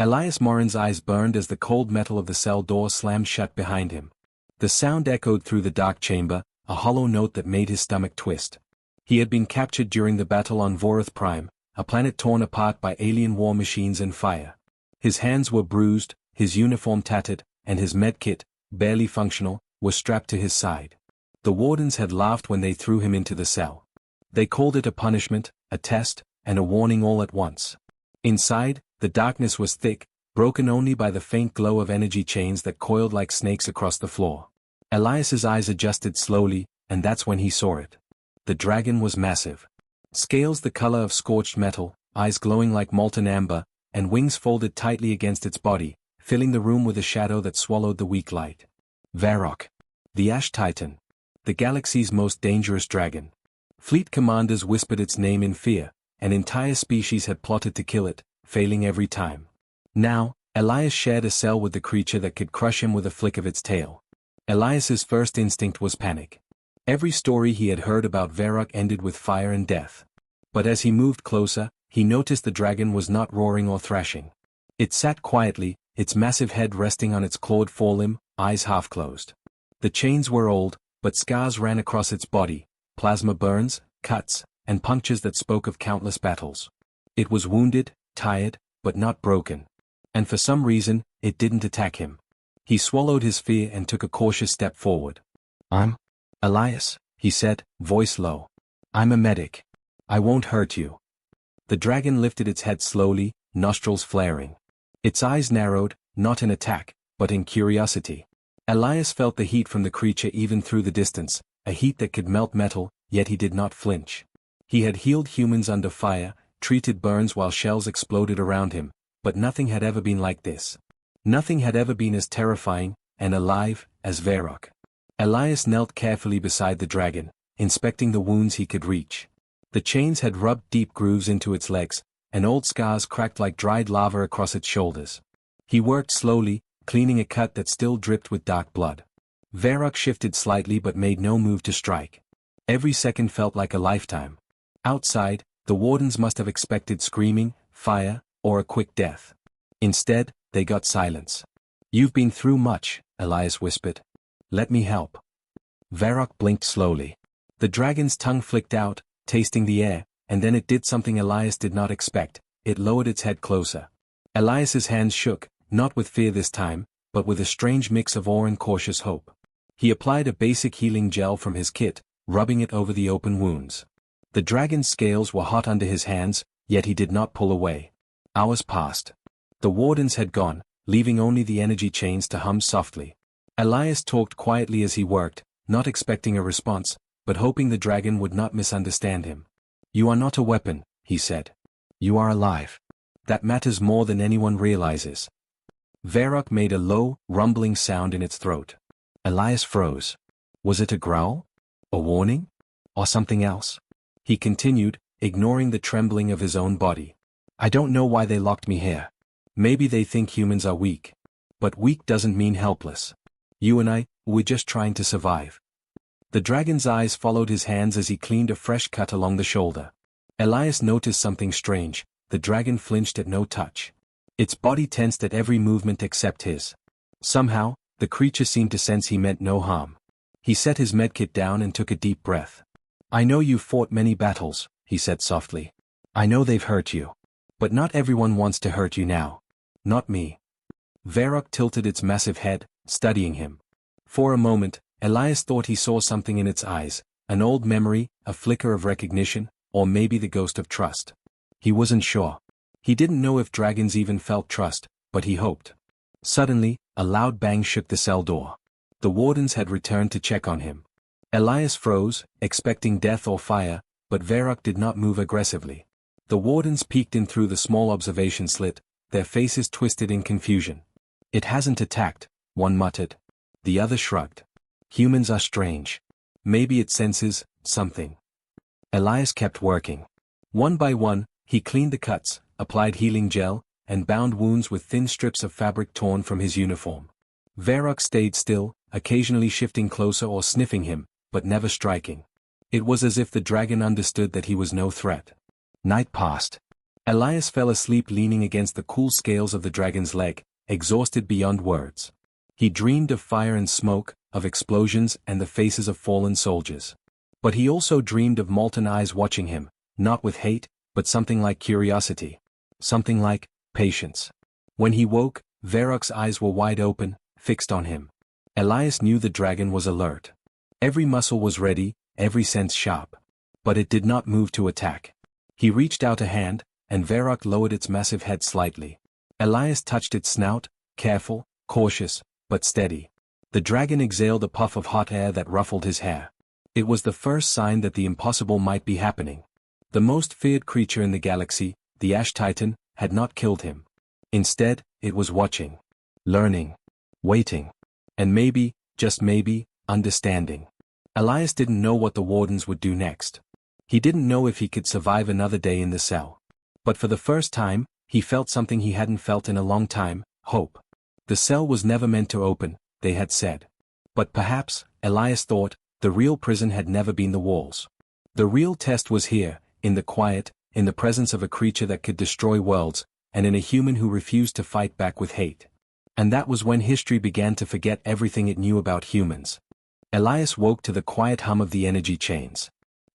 Elias Morin's eyes burned as the cold metal of the cell door slammed shut behind him. The sound echoed through the dark chamber, a hollow note that made his stomach twist. He had been captured during the battle on Vorath Prime, a planet torn apart by alien war machines and fire. His hands were bruised, his uniform tattered, and his medkit, barely functional, was strapped to his side. The wardens had laughed when they threw him into the cell. They called it a punishment, a test, and a warning all at once. Inside, the darkness was thick, broken only by the faint glow of energy chains that coiled like snakes across the floor. Elias's eyes adjusted slowly, and that's when he saw it. The dragon was massive. Scales the color of scorched metal, eyes glowing like molten amber, and wings folded tightly against its body, filling the room with a shadow that swallowed the weak light. Varrock. The Ash Titan. The galaxy's most dangerous dragon. Fleet commanders whispered its name in fear, an entire species had plotted to kill it, failing every time. Now, Elias shared a cell with the creature that could crush him with a flick of its tail. Elias's first instinct was panic. Every story he had heard about Varrock ended with fire and death. But as he moved closer, he noticed the dragon was not roaring or thrashing. It sat quietly, its massive head resting on its clawed forelimb, eyes half closed. The chains were old, but scars ran across its body, plasma burns, cuts, and punctures that spoke of countless battles. It was wounded, tired, but not broken. And for some reason, it didn't attack him. He swallowed his fear and took a cautious step forward. "I'm Elias," he said, voice low. "I'm a medic. I won't hurt you." The dragon lifted its head slowly, nostrils flaring. Its eyes narrowed, not in attack, but in curiosity. Elias felt the heat from the creature even through the distance, a heat that could melt metal, yet he did not flinch. He had healed humans under fire, treated burns while shells exploded around him, but nothing had ever been like this. Nothing had ever been as terrifying, and alive, as Varrock. Elias knelt carefully beside the dragon, inspecting the wounds he could reach. The chains had rubbed deep grooves into its legs, and old scars cracked like dried lava across its shoulders. He worked slowly, cleaning a cut that still dripped with dark blood. Varrock shifted slightly but made no move to strike. Every second felt like a lifetime. Outside, the wardens must have expected screaming, fire, or a quick death. Instead, they got silence. "You've been through much," Elias whispered. "Let me help." Varrock blinked slowly. The dragon's tongue flicked out, tasting the air, and then it did something Elias did not expect. It lowered its head closer. Elias's hands shook, not with fear this time, but with a strange mix of awe and cautious hope. He applied a basic healing gel from his kit, rubbing it over the open wounds. The dragon's scales were hot under his hands, yet he did not pull away. Hours passed. The wardens had gone, leaving only the energy chains to hum softly. Elias talked quietly as he worked, not expecting a response, but hoping the dragon would not misunderstand him. "You are not a weapon," he said. "You are alive. That matters more than anyone realizes." Varrock made a low, rumbling sound in its throat. Elias froze. Was it a growl? A warning? Or something else? He continued, ignoring the trembling of his own body. "I don't know why they locked me here. Maybe they think humans are weak. But weak doesn't mean helpless. You and I, we're just trying to survive." The dragon's eyes followed his hands as he cleaned a fresh cut along the shoulder. Elias noticed something strange. The dragon flinched at no touch. Its body tensed at every movement except his. Somehow, the creature seemed to sense he meant no harm. He set his medkit down and took a deep breath. "I know you've fought many battles," he said softly. "I know they've hurt you. But not everyone wants to hurt you now. Not me." Varrock tilted its massive head, studying him. For a moment, Elias thought he saw something in its eyes, an old memory, a flicker of recognition, or maybe the ghost of trust. He wasn't sure. He didn't know if dragons even felt trust, but he hoped. Suddenly, a loud bang shook the cell door. The wardens had returned to check on him. Elias froze, expecting death or fire, but Varrock did not move aggressively. The wardens peeked in through the small observation slit, their faces twisted in confusion. "It hasn't attacked," one muttered. The other shrugged. "Humans are strange. Maybe it senses something." Elias kept working. One by one, he cleaned the cuts, applied healing gel, and bound wounds with thin strips of fabric torn from his uniform. Varrock stayed still, occasionally shifting closer or sniffing him, but never striking. It was as if the dragon understood that he was no threat. Night passed. Elias fell asleep leaning against the cool scales of the dragon's leg, exhausted beyond words. He dreamed of fire and smoke, of explosions and the faces of fallen soldiers. But he also dreamed of molten eyes watching him, not with hate, but something like curiosity. Something like patience. When he woke, Varroc's eyes were wide open, fixed on him. Elias knew the dragon was alert. Every muscle was ready, every sense sharp. But it did not move to attack. He reached out a hand, and Varroc lowered its massive head slightly. Elias touched its snout, careful, cautious, but steady. The dragon exhaled a puff of hot air that ruffled his hair. It was the first sign that the impossible might be happening. The most feared creature in the galaxy, the Ash Titan, had not killed him. Instead, it was watching, learning, waiting, and maybe, just maybe, understanding. Elias didn't know what the wardens would do next. He didn't know if he could survive another day in the cell. But for the first time, he felt something he hadn't felt in a long time, hope. The cell was never meant to open, they had said. But perhaps, Elias thought, the real prison had never been the walls. The real test was here, in the quiet, in the presence of a creature that could destroy worlds, and in a human who refused to fight back with hate. And that was when history began to forget everything it knew about humans. Elias woke to the quiet hum of the energy chains.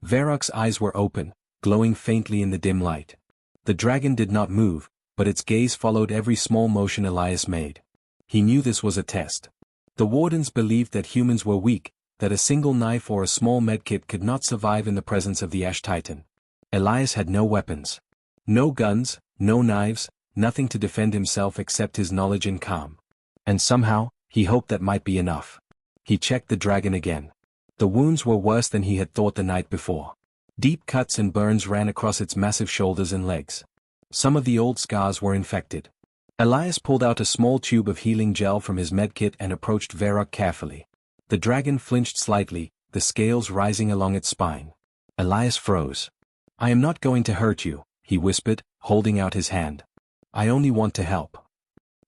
Varroc's eyes were open, glowing faintly in the dim light. The dragon did not move, but its gaze followed every small motion Elias made. He knew this was a test. The wardens believed that humans were weak, that a single knife or a small medkit could not survive in the presence of the Ash Titan. Elias had no weapons. No guns, no knives, nothing to defend himself except his knowledge and calm. And somehow, he hoped that might be enough. He checked the dragon again. The wounds were worse than he had thought the night before. Deep cuts and burns ran across its massive shoulders and legs. Some of the old scars were infected. Elias pulled out a small tube of healing gel from his medkit and approached Varroc carefully. The dragon flinched slightly, the scales rising along its spine. Elias froze. "I am not going to hurt you," he whispered, holding out his hand. "I only want to help."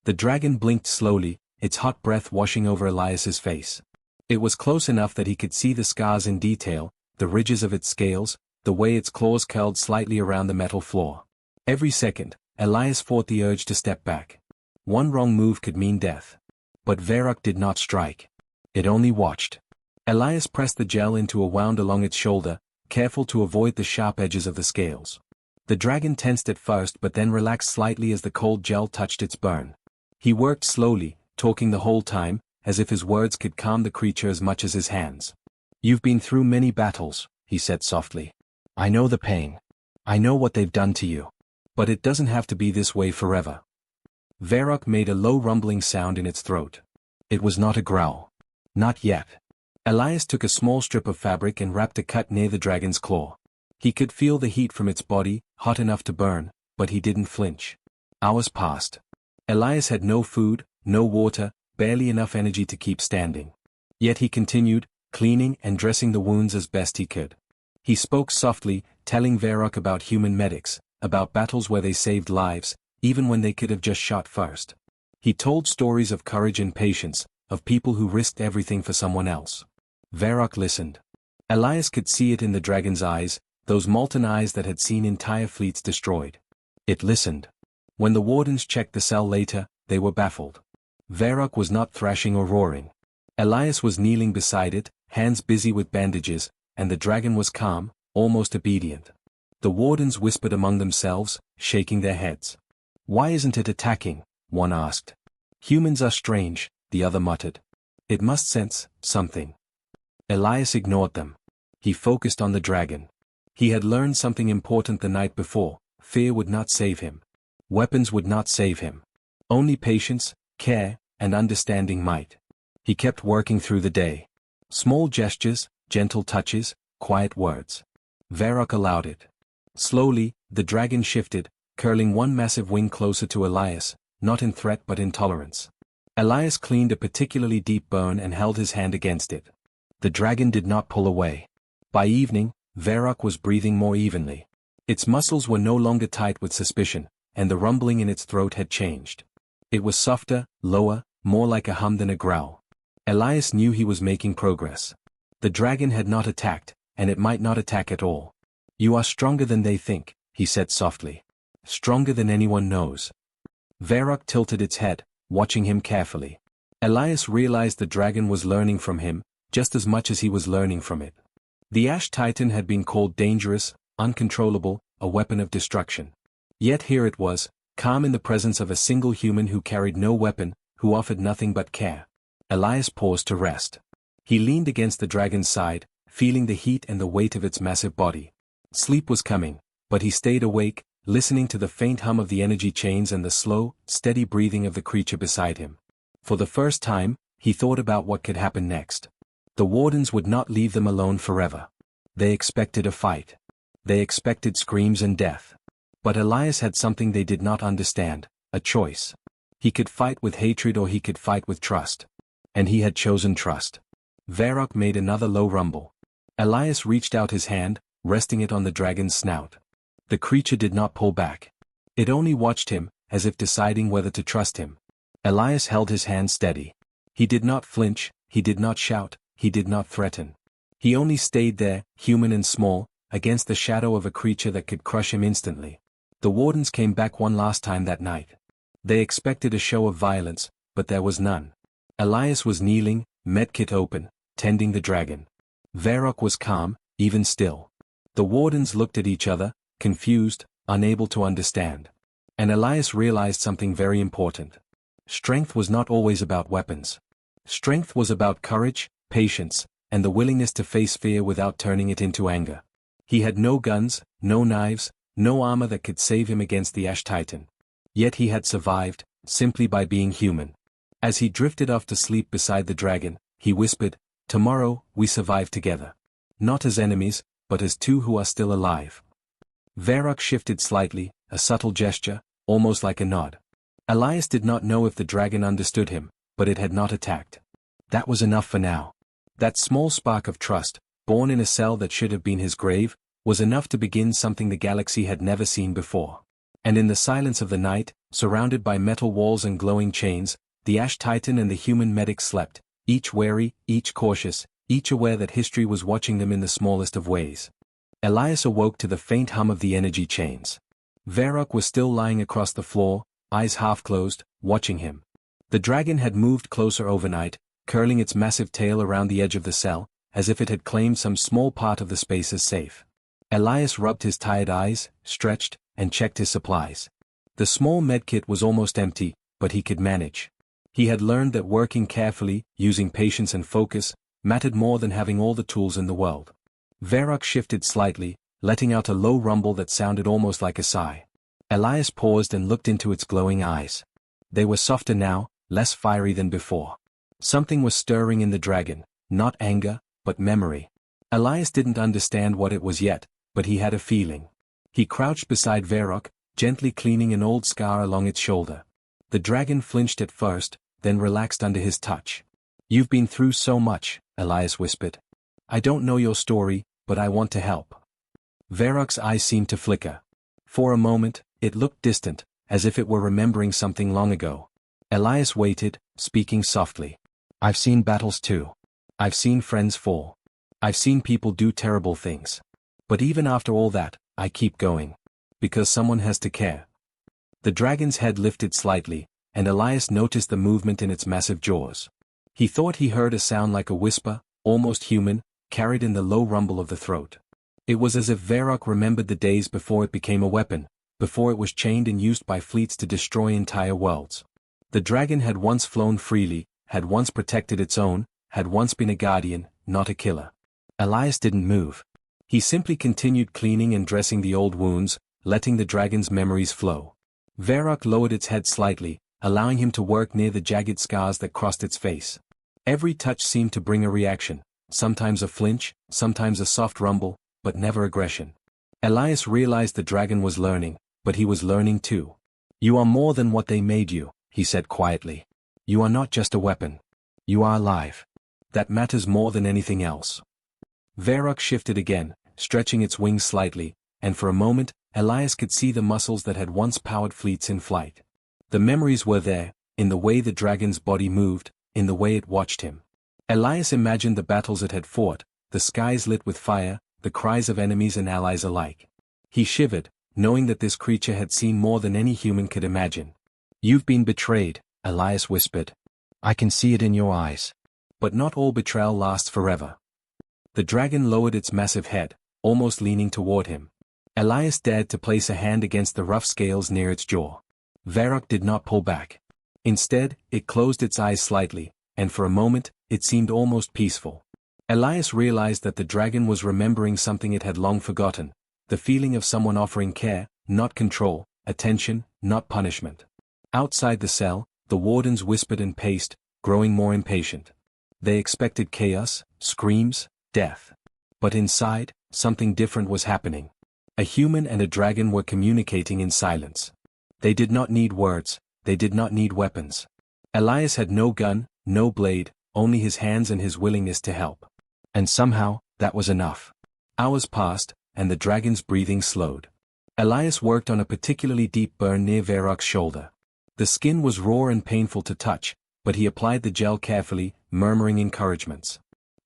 The dragon blinked slowly, its hot breath washing over Elias's face. It was close enough that he could see the scars in detail, the ridges of its scales, the way its claws curled slightly around the metal floor. Every second, Elias fought the urge to step back. One wrong move could mean death. But Varroc did not strike. It only watched. Elias pressed the gel into a wound along its shoulder, careful to avoid the sharp edges of the scales. The dragon tensed at first but then relaxed slightly as the cold gel touched its burn. He worked slowly, talking the whole time, as if his words could calm the creature as much as his hands. "You've been through many battles," he said softly. "I know the pain. I know what they've done to you. But it doesn't have to be this way forever." Varroc made a low rumbling sound in its throat. It was not a growl. Not yet. Elias took a small strip of fabric and wrapped a cut near the dragon's claw. He could feel the heat from its body, hot enough to burn, but he didn't flinch. Hours passed. Elias had no food, no water, barely enough energy to keep standing. Yet he continued, cleaning and dressing the wounds as best he could. He spoke softly, telling Varroc about human medics, about battles where they saved lives, even when they could have just shot first. He told stories of courage and patience, of people who risked everything for someone else. Varroc listened. Elias could see it in the dragon's eyes, those molten eyes that had seen entire fleets destroyed. It listened. When the wardens checked the cell later, they were baffled. Varroc was not thrashing or roaring. Elias was kneeling beside it, hands busy with bandages, and the dragon was calm, almost obedient. The wardens whispered among themselves, shaking their heads. "Why isn't it attacking?" one asked. "Humans are strange," the other muttered. "It must sense something." Elias ignored them. He focused on the dragon. He had learned something important the night before. Fear would not save him. Weapons would not save him. Only patience, care, and understanding might. He kept working through the day. Small gestures, gentle touches, quiet words. Varroc allowed it. Slowly, the dragon shifted, curling one massive wing closer to Elias, not in threat but in tolerance. Elias cleaned a particularly deep burn and held his hand against it. The dragon did not pull away. By evening, Varroc was breathing more evenly. Its muscles were no longer tight with suspicion, and the rumbling in its throat had changed. It was softer, lower, more like a hum than a growl. Elias knew he was making progress. The dragon had not attacked, and it might not attack at all. "You are stronger than they think," he said softly. stronger than anyone knows. Varrock tilted its head, watching him carefully. Elias realized the dragon was learning from him, just as much as he was learning from it. The Ash Titan had been called dangerous, uncontrollable, a weapon of destruction. Yet here it was, calm in the presence of a single human who carried no weapon, who offered nothing but care. Elias paused to rest. He leaned against the dragon's side, feeling the heat and the weight of its massive body. Sleep was coming, but he stayed awake, listening to the faint hum of the energy chains and the slow, steady breathing of the creature beside him. For the first time, he thought about what could happen next. The wardens would not leave them alone forever. They expected a fight. They expected screams and death. But Elias had something they did not understand, a choice. He could fight with hatred or he could fight with trust. And he had chosen trust. Varrock made another low rumble. Elias reached out his hand, resting it on the dragon's snout. The creature did not pull back. It only watched him, as if deciding whether to trust him. Elias held his hand steady. He did not flinch, he did not shout, he did not threaten. He only stayed there, human and small, against the shadow of a creature that could crush him instantly. The wardens came back one last time that night. They expected a show of violence, but there was none. Elias was kneeling, medkit open, tending the dragon. Varrock was calm, even still. The wardens looked at each other, confused, unable to understand. And Elias realized something very important. Strength was not always about weapons. Strength was about courage, patience, and the willingness to face fear without turning it into anger. He had no guns, no knives, no armor that could save him against the Ash Titan. Yet he had survived, simply by being human. As he drifted off to sleep beside the dragon, he whispered, "Tomorrow, we survive together. Not as enemies, but as two who are still alive." Varrock shifted slightly, a subtle gesture, almost like a nod. Elias did not know if the dragon understood him, but it had not attacked. That was enough for now. That small spark of trust, born in a cell that should have been his grave, was enough to begin something the galaxy had never seen before. And in the silence of the night, surrounded by metal walls and glowing chains, the Ash Titan and the human medic slept, each wary, each cautious, each aware that history was watching them in the smallest of ways. Elias awoke to the faint hum of the energy chains. Varrock was still lying across the floor, eyes half closed, watching him. The dragon had moved closer overnight, curling its massive tail around the edge of the cell, as if it had claimed some small part of the space as safe. Elias rubbed his tired eyes, stretched, and checked his supplies. The small medkit was almost empty, but he could manage. He had learned that working carefully, using patience and focus, mattered more than having all the tools in the world. Varrock shifted slightly, letting out a low rumble that sounded almost like a sigh. Elias paused and looked into its glowing eyes. They were softer now, less fiery than before. Something was stirring in the dragon, not anger, but memory. Elias didn't understand what it was yet, but he had a feeling. He crouched beside Varrock, gently cleaning an old scar along its shoulder. The dragon flinched at first, then relaxed under his touch. "You've been through so much," Elias whispered. "I don't know your story, but I want to help." Varrock's eyes seemed to flicker. For a moment, it looked distant, as if it were remembering something long ago. Elias waited, speaking softly. "I've seen battles too. I've seen friends fall. I've seen people do terrible things. But even after all that, I keep going. Because someone has to care." The dragon's head lifted slightly, and Elias noticed the movement in its massive jaws. He thought he heard a sound like a whisper, almost human, carried in the low rumble of the throat. It was as if Varrock remembered the days before it became a weapon, before it was chained and used by fleets to destroy entire worlds. The dragon had once flown freely, had once protected its own, had once been a guardian, not a killer. Elias didn't move. He simply continued cleaning and dressing the old wounds, letting the dragon's memories flow. Varrock lowered its head slightly, allowing him to work near the jagged scars that crossed its face. Every touch seemed to bring a reaction, sometimes a flinch, sometimes a soft rumble, but never aggression. Elias realized the dragon was learning, but he was learning too. "You are more than what they made you," he said quietly. "You are not just a weapon. You are alive. That matters more than anything else." Varrock shifted again, stretching its wings slightly, and for a moment, Elias could see the muscles that had once powered fleets in flight. The memories were there, in the way the dragon's body moved, in the way it watched him. Elias imagined the battles it had fought, the skies lit with fire, the cries of enemies and allies alike. He shivered, knowing that this creature had seen more than any human could imagine. "You've been betrayed," Elias whispered. "I can see it in your eyes. But not all betrayal lasts forever." The dragon lowered its massive head, almost leaning toward him. Elias dared to place a hand against the rough scales near its jaw. Varrock did not pull back. Instead, it closed its eyes slightly, and for a moment, it seemed almost peaceful. Elias realized that the dragon was remembering something it had long forgotten, the feeling of someone offering care, not control, attention, not punishment. Outside the cell, the wardens whispered and paced, growing more impatient. They expected chaos, screams, death. But inside, something different was happening. A human and a dragon were communicating in silence. They did not need words, they did not need weapons. Elias had no gun, no blade, only his hands and his willingness to help. And somehow, that was enough. Hours passed, and the dragon's breathing slowed. Elias worked on a particularly deep burn near Varrock's shoulder. The skin was raw and painful to touch, but he applied the gel carefully, murmuring encouragements.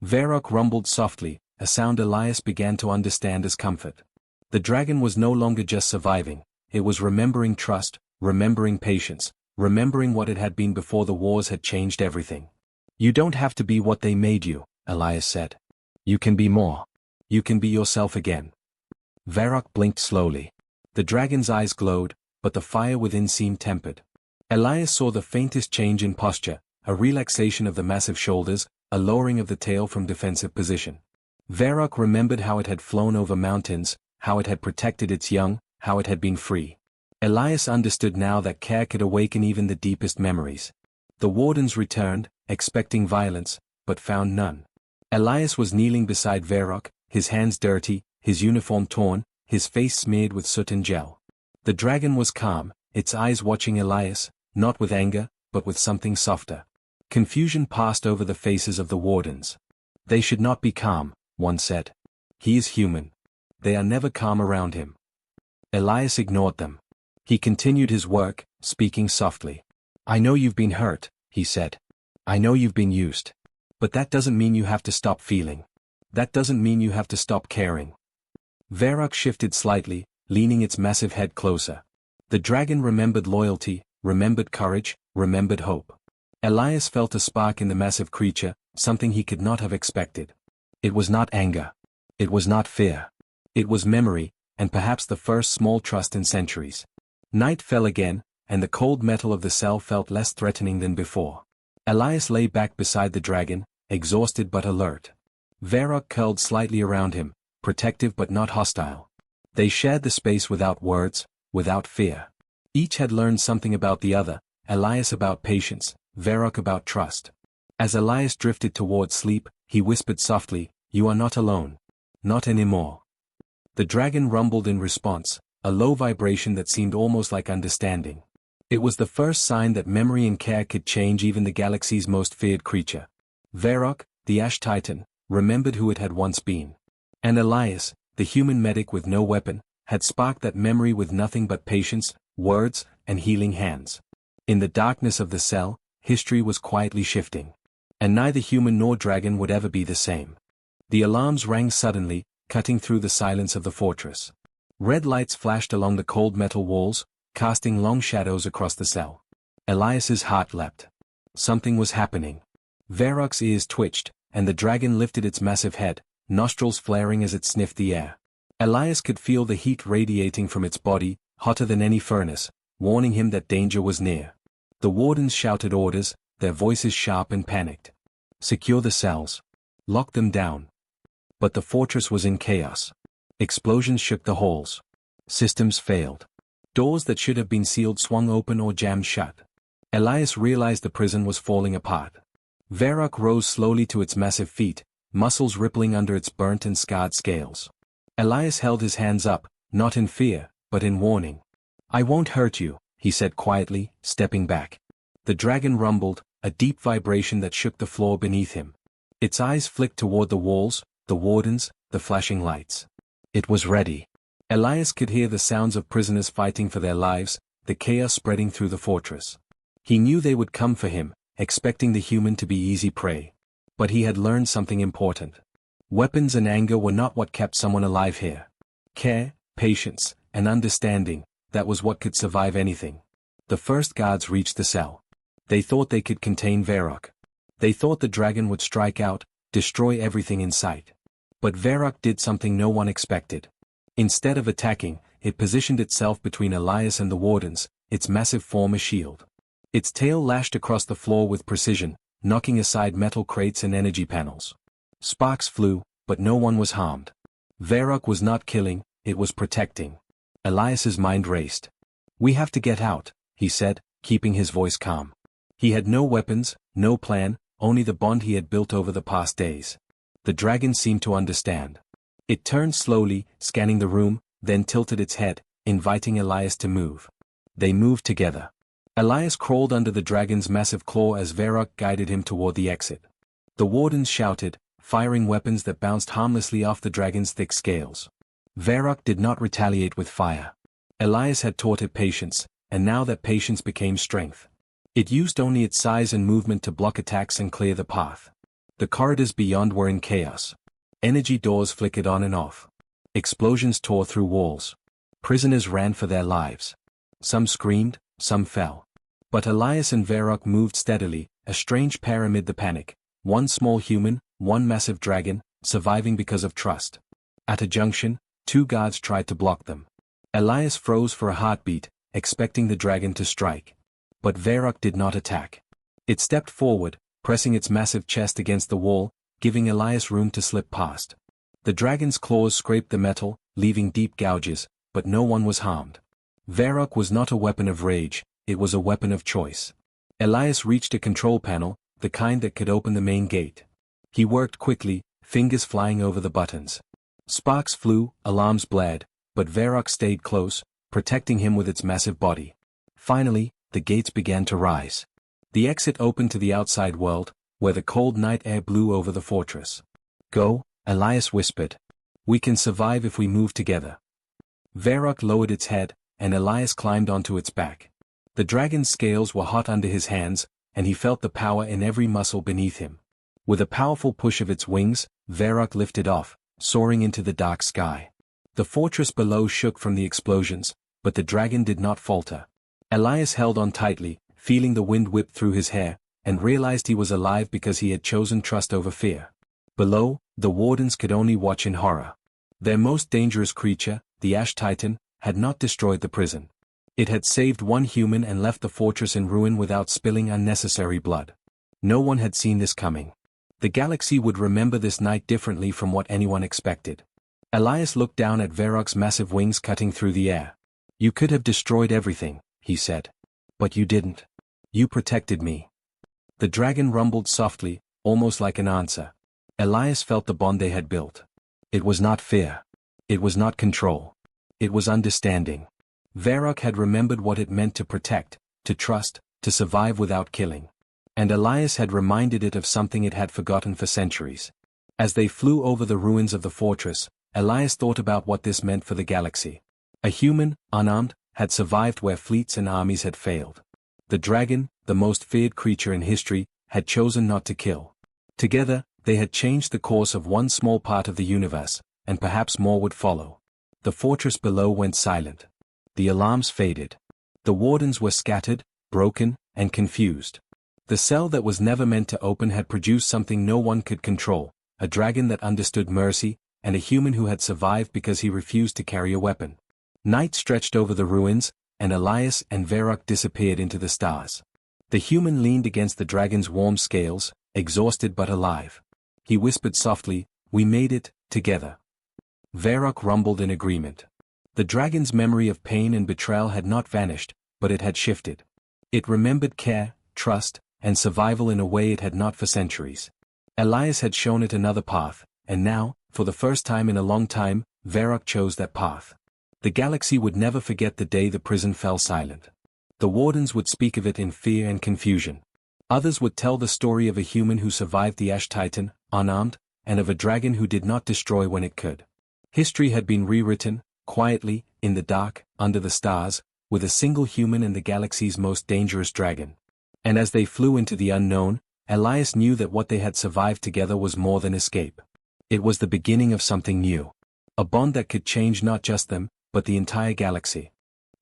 Varrock rumbled softly, a sound Elias began to understand as comfort. The dragon was no longer just surviving, it was remembering trust, remembering patience, remembering what it had been before the wars had changed everything. "You don't have to be what they made you," Elias said. "You can be more. You can be yourself again." Varrock blinked slowly. The dragon's eyes glowed, but the fire within seemed tempered. Elias saw the faintest change in posture, a relaxation of the massive shoulders, a lowering of the tail from defensive position. Varrock remembered how it had flown over mountains, how it had protected its young, how it had been free. Elias understood now that care could awaken even the deepest memories. The wardens returned, expecting violence, but found none. Elias was kneeling beside Varrock, his hands dirty, his uniform torn, his face smeared with soot and gel. The dragon was calm, its eyes watching Elias, not with anger, but with something softer. Confusion passed over the faces of the wardens. "They should not be calm," one said. "He is human. They are never calm around him." Elias ignored them. He continued his work, speaking softly. "I know you've been hurt," he said. "I know you've been used. But that doesn't mean you have to stop feeling. That doesn't mean you have to stop caring." Varrock shifted slightly, leaning its massive head closer. The dragon remembered loyalty, remembered courage, remembered hope. Elias felt a spark in the massive creature, something he could not have expected. It was not anger. It was not fear. It was memory, and perhaps the first small trust in centuries. Night fell again, and the cold metal of the cell felt less threatening than before. Elias lay back beside the dragon, exhausted but alert. Varrock curled slightly around him, protective but not hostile. They shared the space without words, without fear. Each had learned something about the other, Elias about patience, Varrock about trust. As Elias drifted toward sleep, he whispered softly, "You are not alone. Not anymore." The dragon rumbled in response, a low vibration that seemed almost like understanding. It was the first sign that memory and care could change even the galaxy's most feared creature. Varrock, the Ash Titan, remembered who it had once been. And Elias, the human medic with no weapon, had sparked that memory with nothing but patience, words, and healing hands. In the darkness of the cell, history was quietly shifting. And neither human nor dragon would ever be the same. The alarms rang suddenly, cutting through the silence of the fortress. Red lights flashed along the cold metal walls, casting long shadows across the cell. Elias's heart leapt. Something was happening. Varrock's ears twitched, and the dragon lifted its massive head, nostrils flaring as it sniffed the air. Elias could feel the heat radiating from its body, hotter than any furnace, warning him that danger was near. The wardens shouted orders, their voices sharp and panicked. "Secure the cells. Lock them down." But the fortress was in chaos. Explosions shook the halls. Systems failed. Doors that should have been sealed swung open or jammed shut. Elias realized the prison was falling apart. Varrock rose slowly to its massive feet, muscles rippling under its burnt and scarred scales. Elias held his hands up, not in fear, but in warning. "I won't hurt you," he said quietly, stepping back. The dragon rumbled, a deep vibration that shook the floor beneath him. Its eyes flicked toward the walls, the wardens, the flashing lights. It was ready. Elias could hear the sounds of prisoners fighting for their lives, the chaos spreading through the fortress. He knew they would come for him, expecting the human to be easy prey. But he had learned something important. Weapons and anger were not what kept someone alive here. Care, patience, and understanding, that was what could survive anything. The first guards reached the cell. They thought they could contain Varrock. They thought the dragon would strike out, destroy everything in sight. But Varrock did something no one expected. Instead of attacking, it positioned itself between Elias and the wardens, its massive form a shield. Its tail lashed across the floor with precision, knocking aside metal crates and energy panels. Sparks flew, but no one was harmed. Varrock was not killing, it was protecting. Elias's mind raced. "We have to get out," he said, keeping his voice calm. He had no weapons, no plan, only the bond he had built over the past days. The dragon seemed to understand. It turned slowly, scanning the room, then tilted its head, inviting Elias to move. They moved together. Elias crawled under the dragon's massive claw as Varrock guided him toward the exit. The wardens shouted, firing weapons that bounced harmlessly off the dragon's thick scales. Varrock did not retaliate with fire. Elias had taught it patience, and now that patience became strength. It used only its size and movement to block attacks and clear the path. The corridors beyond were in chaos. Energy doors flickered on and off. Explosions tore through walls. Prisoners ran for their lives. Some screamed, some fell. But Elias and Varrock moved steadily, a strange pair amid the panic. One small human, one massive dragon, surviving because of trust. At a junction, two guards tried to block them. Elias froze for a heartbeat, expecting the dragon to strike. But Varrock did not attack. It stepped forward, pressing its massive chest against the wall, giving Elias room to slip past. The dragon's claws scraped the metal, leaving deep gouges, but no one was harmed. Varrock was not a weapon of rage, it was a weapon of choice. Elias reached a control panel, the kind that could open the main gate. He worked quickly, fingers flying over the buttons. Sparks flew, alarms blared, but Varrock stayed close, protecting him with its massive body. Finally, the gates began to rise. The exit opened to the outside world, where the cold night air blew over the fortress. "Go," Elias whispered. "We can survive if we move together." Varrock lowered its head, and Elias climbed onto its back. The dragon's scales were hot under his hands, and he felt the power in every muscle beneath him. With a powerful push of its wings, Varrock lifted off, soaring into the dark sky. The fortress below shook from the explosions, but the dragon did not falter. Elias held on tightly, feeling the wind whip through his hair, and realized he was alive because he had chosen trust over fear. Below, the wardens could only watch in horror. Their most dangerous creature, the Ash Titan, had not destroyed the prison. It had saved one human and left the fortress in ruin without spilling unnecessary blood. No one had seen this coming. The galaxy would remember this night differently from what anyone expected. Elias looked down at Varrock's massive wings cutting through the air. "You could have destroyed everything," he said. "But you didn't. You protected me." The dragon rumbled softly, almost like an answer. Elias felt the bond they had built. It was not fear. It was not control. It was understanding. Varrock had remembered what it meant to protect, to trust, to survive without killing. And Elias had reminded it of something it had forgotten for centuries. As they flew over the ruins of the fortress, Elias thought about what this meant for the galaxy. A human, unarmed, had survived where fleets and armies had failed. The dragon, the most feared creature in history, had chosen not to kill. Together, they had changed the course of one small part of the universe, and perhaps more would follow. The fortress below went silent. The alarms faded. The wardens were scattered, broken, and confused. The cell that was never meant to open had produced something no one could control, a dragon that understood mercy, and a human who had survived because he refused to carry a weapon. Night stretched over the ruins, and Elias and Varrock disappeared into the stars. The human leaned against the dragon's warm scales, exhausted but alive. He whispered softly, "We made it, together." Varrock rumbled in agreement. The dragon's memory of pain and betrayal had not vanished, but it had shifted. It remembered care, trust, and survival in a way it had not for centuries. Elias had shown it another path, and now, for the first time in a long time, Varrock chose that path. The galaxy would never forget the day the prison fell silent. The wardens would speak of it in fear and confusion. Others would tell the story of a human who survived the Ash Titan, unarmed, and of a dragon who did not destroy when it could. History had been rewritten, quietly, in the dark, under the stars, with a single human and the galaxy's most dangerous dragon. And as they flew into the unknown, Elias knew that what they had survived together was more than escape. It was the beginning of something new. A bond that could change not just them, but the entire galaxy.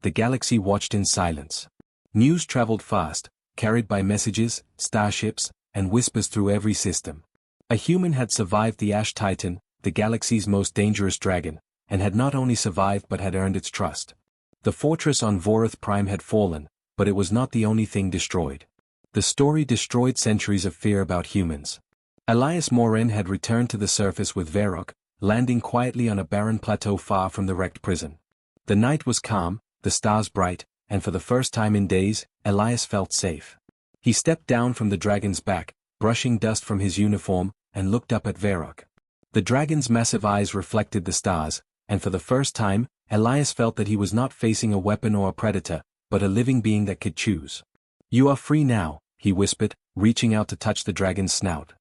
The galaxy watched in silence. News traveled fast, carried by messages, starships, and whispers through every system. A human had survived the Ash Titan, the galaxy's most dangerous dragon, and had not only survived but had earned its trust. The fortress on Vorath Prime had fallen, but it was not the only thing destroyed. The story destroyed centuries of fear about humans. Elias Morin had returned to the surface with Varrock, landing quietly on a barren plateau far from the wrecked prison. The night was calm, the stars bright, and for the first time in days, Elias felt safe. He stepped down from the dragon's back, brushing dust from his uniform, and looked up at Varrock. The dragon's massive eyes reflected the stars, and for the first time, Elias felt that he was not facing a weapon or a predator, but a living being that could choose. "You are free now," he whispered, reaching out to touch the dragon's snout.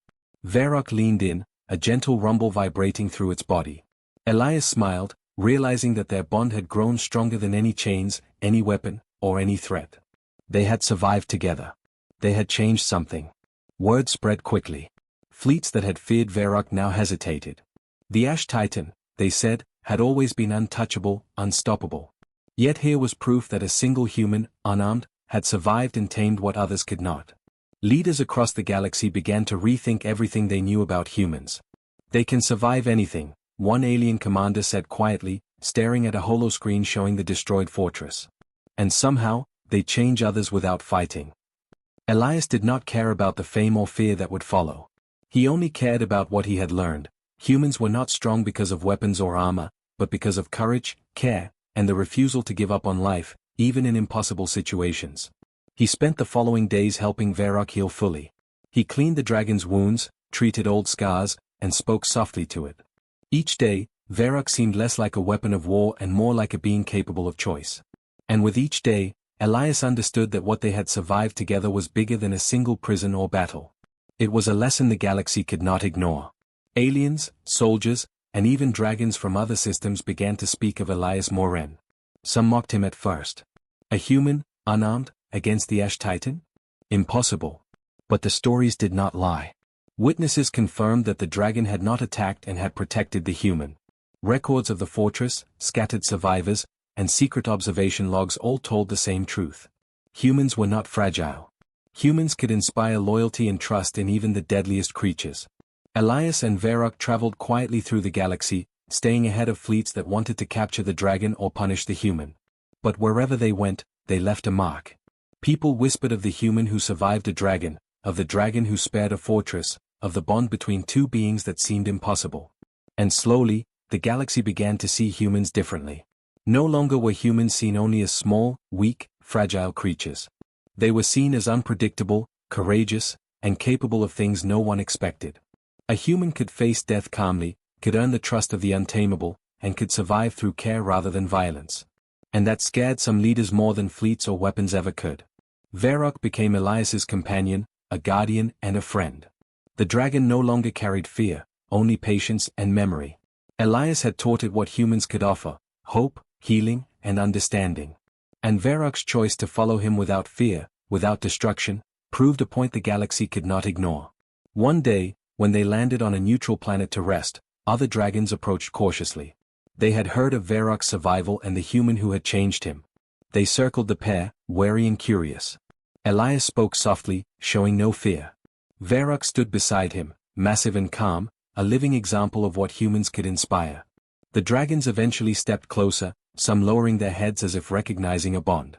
Varrock leaned in, a gentle rumble vibrating through its body. Elias smiled, realizing that their bond had grown stronger than any chains, any weapon, or any threat. They had survived together. They had changed something. Word spread quickly. Fleets that had feared Varrock now hesitated. The Ash Titan, they said, had always been untouchable, unstoppable. Yet here was proof that a single human, unarmed, had survived and tamed what others could not. Leaders across the galaxy began to rethink everything they knew about humans. "They can survive anything," one alien commander said quietly, staring at a holoscreen showing the destroyed fortress. "And somehow, they change others without fighting." Elias did not care about the fame or fear that would follow. He only cared about what he had learned. Humans were not strong because of weapons or armor, but because of courage, care, and the refusal to give up on life, even in impossible situations. He spent the following days helping Varrock heal fully. He cleaned the dragon's wounds, treated old scars, and spoke softly to it. Each day, Varrock seemed less like a weapon of war and more like a being capable of choice. And with each day, Elias understood that what they had survived together was bigger than a single prison or battle. It was a lesson the galaxy could not ignore. Aliens, soldiers, and even dragons from other systems began to speak of Elias Morin. Some mocked him at first. A human, unarmed, against the Ash Titan? Impossible. But the stories did not lie. Witnesses confirmed that the dragon had not attacked and had protected the human. Records of the fortress, scattered survivors, and secret observation logs all told the same truth. Humans were not fragile. Humans could inspire loyalty and trust in even the deadliest creatures. Elias and Varrock traveled quietly through the galaxy, staying ahead of fleets that wanted to capture the dragon or punish the human. But wherever they went, they left a mark. People whispered of the human who survived a dragon, of the dragon who spared a fortress, of the bond between two beings that seemed impossible. And slowly, the galaxy began to see humans differently. No longer were humans seen only as small, weak, fragile creatures. They were seen as unpredictable, courageous, and capable of things no one expected. A human could face death calmly, could earn the trust of the untamable, and could survive through care rather than violence. And that scared some leaders more than fleets or weapons ever could. Varrock became Elias's companion, a guardian and a friend. The dragon no longer carried fear, only patience and memory. Elias had taught it what humans could offer: hope, healing, and understanding. And Varrock's choice to follow him without fear, without destruction, proved a point the galaxy could not ignore. One day, when they landed on a neutral planet to rest, other dragons approached cautiously. They had heard of Varrock's survival and the human who had changed him. They circled the pair, wary and curious. Elias spoke softly, showing no fear. Varrock stood beside him, massive and calm, a living example of what humans could inspire. The dragons eventually stepped closer, some lowering their heads as if recognizing a bond.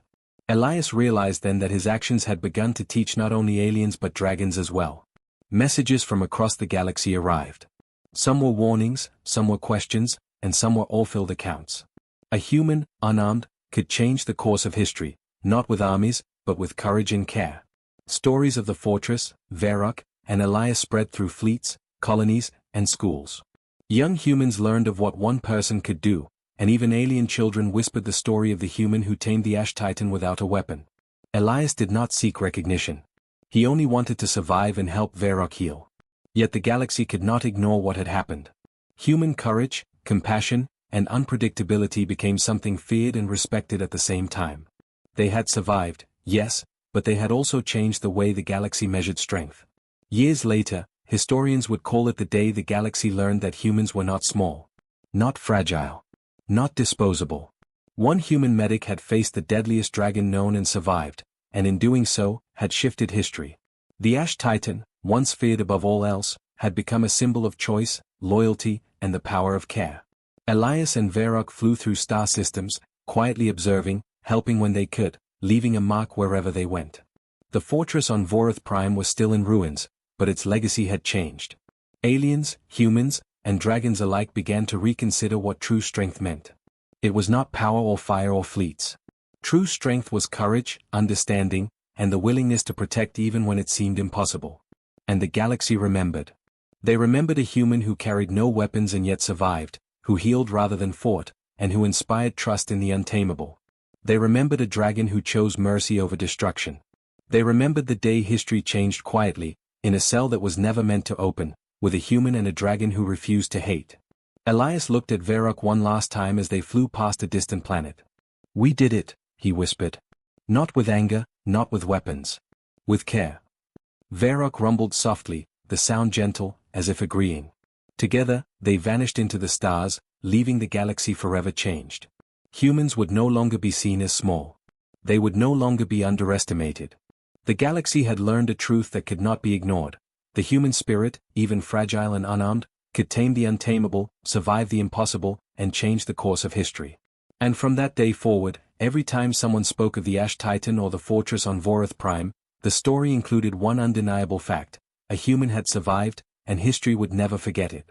Elias realized then that his actions had begun to teach not only aliens but dragons as well. Messages from across the galaxy arrived. Some were warnings, some were questions, and some were all-filled accounts. A human, unarmed, could change the course of history, not with armies, but with courage and care. Stories of the fortress, Varrock, and Elias spread through fleets, colonies, and schools. Young humans learned of what one person could do, and even alien children whispered the story of the human who tamed the Ash Titan without a weapon. Elias did not seek recognition. He only wanted to survive and help Varrock heal. Yet the galaxy could not ignore what had happened. Human courage, compassion, and unpredictability became something feared and respected at the same time. They had survived, yes, but they had also changed the way the galaxy measured strength. Years later, historians would call it the day the galaxy learned that humans were not small, not fragile, not disposable, One human medic had faced the deadliest dragon known and survived, and in doing so, had shifted history. The Ash Titan, once feared above all else, had become a symbol of choice, loyalty, and the power of care. Elias and Varrock flew through star systems, quietly observing, helping when they could, leaving a mark wherever they went. The fortress on Vorath Prime was still in ruins, but its legacy had changed. Aliens, humans, and dragons alike began to reconsider what true strength meant. It was not power or fire or fleets. True strength was courage, understanding, and the willingness to protect even when it seemed impossible. And the galaxy remembered. They remembered a human who carried no weapons and yet survived, who healed rather than fought, and who inspired trust in the untamable. They remembered a dragon who chose mercy over destruction. They remembered the day history changed quietly, in a cell that was never meant to open, with a human and a dragon who refused to hate. Elias looked at Varrock one last time as they flew past a distant planet. "We did it," he whispered. "Not with anger, not with weapons. With care." Varrock rumbled softly, the sound gentle, as if agreeing. Together, they vanished into the stars, leaving the galaxy forever changed. Humans would no longer be seen as small. They would no longer be underestimated. The galaxy had learned a truth that could not be ignored. The human spirit, even fragile and unarmed, could tame the untamable, survive the impossible, and change the course of history. And from that day forward, every time someone spoke of the Ash Titan or the fortress on Vorath Prime, the story included one undeniable fact: a human had survived, and history would never forget it.